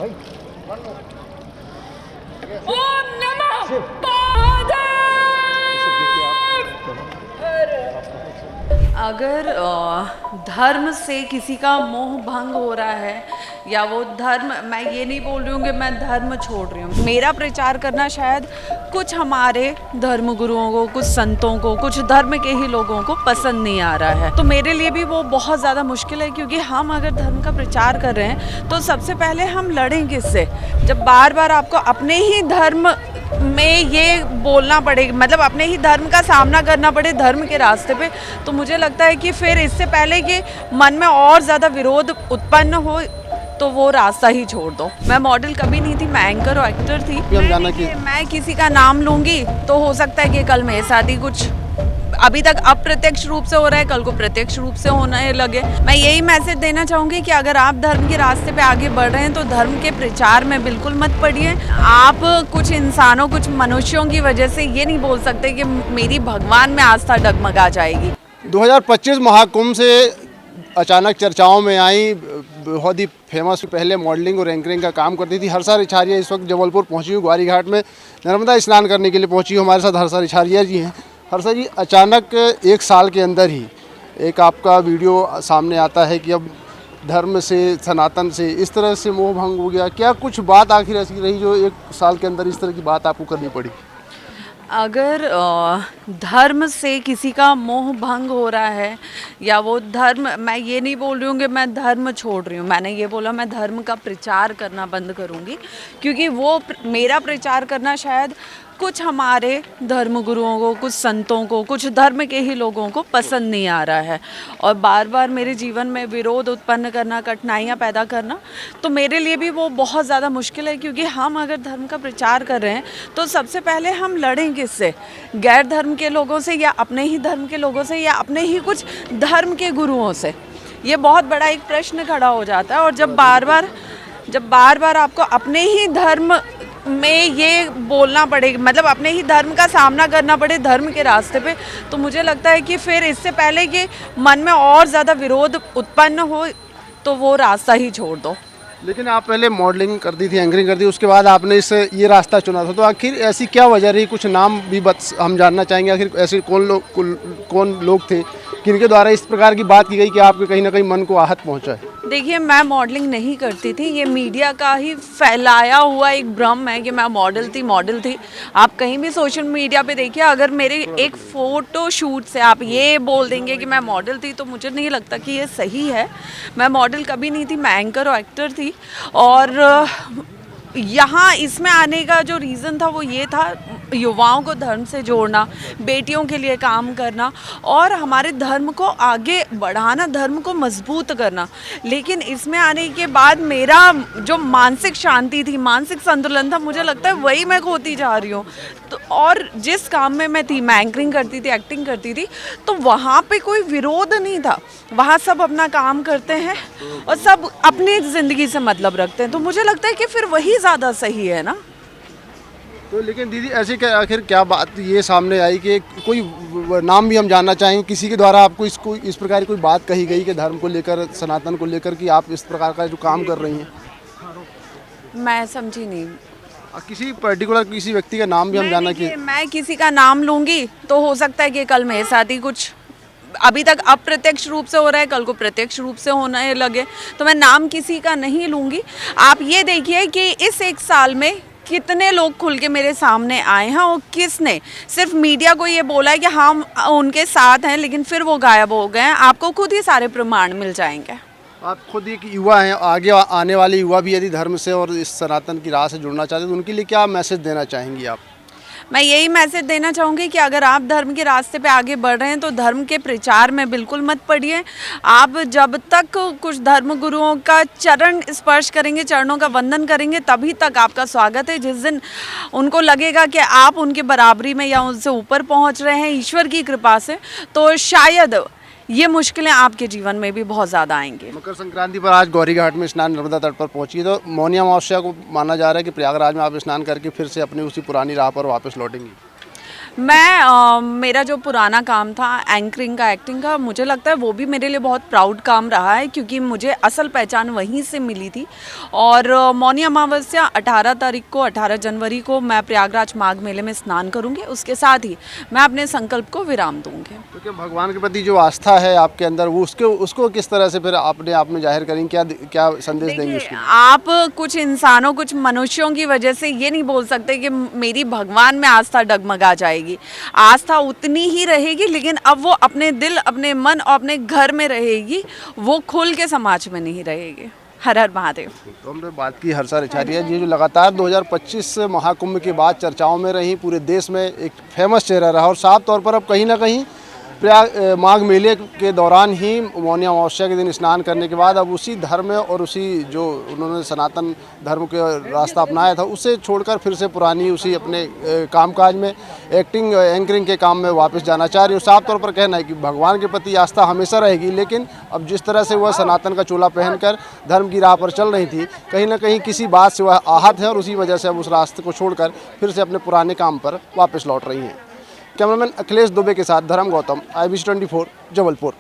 ओम नमः महादेव। अगर धर्म से किसी का मोह भंग हो रहा है या वो धर्म, मैं ये नहीं बोल रही हूँ कि मैं धर्म छोड़ रही हूँ, मेरा प्रचार करना शायद कुछ हमारे धर्म गुरुओं को, कुछ संतों को, कुछ धर्म के ही लोगों को पसंद नहीं आ रहा है। तो मेरे लिए भी वो बहुत ज़्यादा मुश्किल है, क्योंकि हम अगर धर्म का प्रचार कर रहे हैं तो सबसे पहले हम लड़ें किससे? जब बार बार आपको अपने ही धर्म में ये बोलना पड़ेगा, मतलब अपने ही धर्म का सामना करना पड़े धर्म के रास्ते पे, तो मुझे लगता है कि फिर इससे पहले कि मन में और ज़्यादा विरोध उत्पन्न हो तो वो रास्ता ही छोड़ दो। मैं मॉडल कभी नहीं थी, मैं एंकर और एक्टर थी। मैं किसी का नाम लूँगी तो हो सकता है कि कल मेरे साथ ही कुछ अभी तक अप्रत्यक्ष रूप से हो रहा है, कल को प्रत्यक्ष रूप से होने लगे। मैं यही मैसेज देना चाहूँगी कि अगर आप धर्म के रास्ते पे आगे बढ़ रहे हैं तो धर्म के प्रचार में बिल्कुल मत पड़िए। आप कुछ इंसानों, कुछ मनुष्यों की वजह से ये नहीं बोल सकते कि मेरी भगवान में आस्था डगमगा जाएगी। 2025 महाकुंभ से अचानक चर्चाओं में आई, बहुत ही फेमस, पहले मॉडलिंग और एंकरिंग का काम करती थी हर्षा रिछारिया इस वक्त जबलपुर पहुंची हूँ, ग्वारी घाट में नर्मदा स्नान करने के लिए पहुंची हूँ। हमारे साथ हर्षा रिछारिया जी हैं। हर्षा जी, अचानक एक साल के अंदर ही एक आपका वीडियो सामने आता है कि अब धर्म से, सनातन से इस तरह से मोह भंग हो गया। क्या कुछ बात आखिर ऐसी रही जो एक साल के अंदर इस तरह की बात आपको करनी पड़ी? अगर धर्म से किसी का मोह भंग हो रहा है या वो धर्म, मैं ये नहीं बोल रही हूँ कि मैं धर्म छोड़ रही हूँ, मैंने ये बोला मैं धर्म का प्रचार करना बंद करूँगी, क्योंकि वो मेरा प्रचार करना शायद कुछ हमारे धर्म गुरुओं को, कुछ संतों को, कुछ धर्म के ही लोगों को पसंद नहीं आ रहा है। और बार बार मेरे जीवन में विरोध उत्पन्न करना, कठिनाइयाँ पैदा करना, तो मेरे लिए भी वो बहुत ज़्यादा मुश्किल है, क्योंकि हम अगर धर्म का प्रचार कर रहे हैं तो सबसे पहले हम लड़ें किससे? गैर धर्म के लोगों से या अपने ही धर्म के लोगों से या अपने ही कुछ धर्म के गुरुओं से? ये बहुत बड़ा एक प्रश्न खड़ा हो जाता है। और जब बार बार आपको अपने ही धर्म में ये बोलना पड़ेगा, मतलब अपने ही धर्म का सामना करना पड़े धर्म के रास्ते पे, तो मुझे लगता है कि फिर इससे पहले कि मन में और ज़्यादा विरोध उत्पन्न हो तो वो रास्ता ही छोड़ दो। लेकिन आप पहले मॉडलिंग करती थी, एंकरिंग करती थी, उसके बाद आपने ये रास्ता चुना था, तो आखिर ऐसी क्या वजह रही? कुछ नाम भी हम जानना चाहेंगे। आखिर ऐसे कौन लोग थे किनके द्वारा इस प्रकार की बात की गई कि आपके कहीं ना कहीं मन को आहत पहुंचा है? देखिए, मैं मॉडलिंग नहीं करती थी, ये मीडिया का ही फैलाया हुआ एक भ्रम है कि मैं मॉडल थी। आप कहीं भी सोशल मीडिया पे देखिए, अगर मेरे एक फ़ोटो शूट से आप ये बोल देंगे कि मैं मॉडल थी, तो मुझे नहीं लगता कि ये सही है। मैं मॉडल कभी नहीं थी, मैं एंकर और एक्टर थी। और यहाँ इसमें आने का जो रीज़न था वो ये था, युवाओं को धर्म से जोड़ना, बेटियों के लिए काम करना और हमारे धर्म को आगे बढ़ाना, धर्म को मजबूत करना। लेकिन इसमें आने के बाद मेरा जो मानसिक शांति थी, मानसिक संतुलन था, मुझे लगता है वही मैं खोती जा रही हूँ। तो और जिस काम में मैं थी, मैं एंकरिंग करती थी, एक्टिंग करती थी, तो वहाँ पे कोई विरोध नहीं था। वहाँ सब अपना काम करते हैं और सब अपनी ज़िंदगी से मतलब रखते हैं, तो मुझे लगता है कि फिर वही ज़्यादा सही है ना। तो लेकिन दीदी, ऐसे क्या आखिर क्या बात ये सामने आई कि कोई नाम भी हम जानना चाहेंगे, किसी के द्वारा आपको इस प्रकार की कोई बात कही गई कि धर्म को लेकर, सनातन को लेकर, कि आप इस प्रकार का जो काम कर रही हैं? मैं समझी नहीं। किसी पर्टिकुलर किसी व्यक्ति का नाम भी हम जानना कि मैं किसी का नाम लूँगी तो हो सकता है कि कल मेरे साथ ही कुछ अभी तक अप्रत्यक्ष रूप से हो रहा है, कल को प्रत्यक्ष रूप से होने लगे, तो मैं नाम किसी का नहीं लूँगी। आप ये देखिए कि इस एक साल में कितने लोग खुल के मेरे सामने आए हैं और किसने सिर्फ मीडिया को ये बोला है कि हम उनके साथ हैं, लेकिन फिर वो गायब हो गए हैं। आपको खुद ही सारे प्रमाण मिल जाएंगे। आप खुद एक युवा हैं, आगे आने वाले युवा भी यदि धर्म से और इस सनातन की राह से जुड़ना चाहते हैं तो उनके लिए क्या मैसेज देना चाहेंगी आप? मैं यही मैसेज देना चाहूँगी कि अगर आप धर्म के रास्ते पे आगे बढ़ रहे हैं तो धर्म के प्रचार में बिल्कुल मत पड़िए। आप जब तक कुछ धर्म गुरुओं का चरण स्पर्श करेंगे, चरणों का वंदन करेंगे, तभी तक आपका स्वागत है। जिस दिन उनको लगेगा कि आप उनके बराबरी में या उनसे ऊपर पहुँच रहे हैं ईश्वर की कृपा से, तो शायद ये मुश्किलें आपके जीवन में भी बहुत ज़्यादा आएंगी। मकर संक्रांति पर आज गौरी घाट में स्नान नर्मदा तट पर पहुंची है, तो मौनी अमावस्या को माना जा रहा है कि प्रयागराज में आप स्नान करके फिर से अपनी उसी पुरानी राह पर वापस लौटेंगी। मेरा जो पुराना काम था एंकरिंग का, एक्टिंग का, मुझे लगता है वो भी मेरे लिए बहुत प्राउड काम रहा है, क्योंकि मुझे असल पहचान वहीं से मिली थी। और मौनी अमावस्या 18 तारीख को, 18 जनवरी को मैं प्रयागराज माघ मेले में स्नान करूंगी। उसके साथ ही मैं अपने संकल्प को विराम दूंगी। क्योंकि भगवान के प्रति जो आस्था है आपके अंदर, वो उसको किस तरह से फिर अपने आप में जाहिर करेंगे, क्या क्या संदेश देंगे उसके लिए? आप कुछ इंसानों, कुछ मनुष्यों की वजह से ये नहीं बोल सकते कि मेरी भगवान में आस्था डगमगा जाएगी। आस्था उतनी ही रहेगी, लेकिन अब वो अपने दिल, अपने मन और अपने घर में रहेगी, वो खुल के समाज में नहीं रहेगी। हर हर महादेव। तो हमने बात की हर्षा रिछारिया जी, जो लगातार 2025 महाकुंभ के बाद चर्चाओं में रही, पूरे देश में एक फेमस चेहरा रहा, और साफ तौर पर अब कहीं ना कहीं माघ मेले के दौरान ही मौनी अमावस्या के दिन स्नान करने के बाद अब उसी धर्म और उसी जो उन्होंने सनातन धर्म के रास्ता अपनाया था, उसे छोड़कर फिर से पुरानी उसी अपने कामकाज में, एक्टिंग एंकरिंग के काम में वापस जाना चाह रही हूँ। साफ तौर पर कहना है कि भगवान के प्रति आस्था हमेशा रहेगी, लेकिन अब जिस तरह से वह सनातन का चोला पहनकर धर्म की राह पर चल रही थी, कहीं ना कहीं किसी बात से वह आहत है और उसी वजह से अब उस रास्ते को छोड़कर फिर से अपने पुराने काम पर वापस लौट रही हैं। कैमरामैन अखिलेश दुबे के साथ धर्म गौतम, IBC 24 जबलपुर।